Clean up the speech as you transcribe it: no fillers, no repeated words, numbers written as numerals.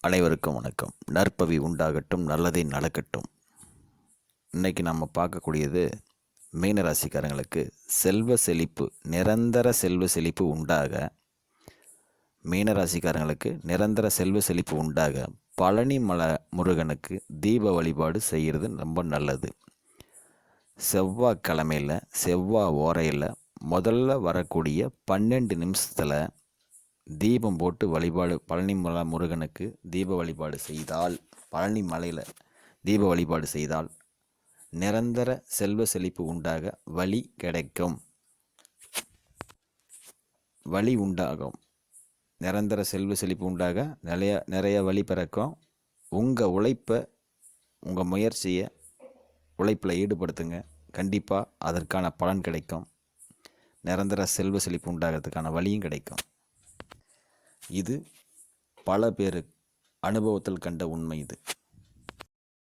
அனைவருக்கும் வணக்கம். நற்பவி உண்டாகட்டும், நல்லதே நடக்கட்டும். இன்றைக்கி நம்ம பார்க்கக்கூடியது மீன ராசிக்காரங்களுக்கு செல்வ செழிப்பு, நிரந்தர செல்வ செழிப்பு உண்டாக, மீன ராசிக்காரங்களுக்கு நிரந்தர செல்வ செழிப்பு உண்டாக பழனி மலை முருகனுக்கு தீப வழிபாடு செய்கிறது ரொம்ப நல்லது. செவ்வாய்க்கிழமையில் செவ்வாய் ஓரையில் முதல்ல வரக்கூடிய 12 நிமிஷத்தில் தீபம் போட்டு வழிபாடு பழனி மலை முருகனுக்கு தீப வழிபாடு செய்தால், பழனி மலையில் தீப வழிபாடு செய்தால் நிரந்தர செல்வ செழிப்பு உண்டாக வழி கிடைக்கும், வழி உண்டாகும். நிரந்தர செல்வ செழிப்பு உண்டாக நிறைய வழி பிறக்கும். உங்கள் உழைப்பை, உங்கள் முயற்சியை உழைப்பில் ஈடுபடுத்துங்க. கண்டிப்பாக அதற்கான பலன் கிடைக்கும். நிரந்தர செல்வ செழிப்பு உண்டாகிறதுக்கான வழியும் கிடைக்கும். இது பல பேர் அனுபவத்தில் கண்ட உண்மை. இது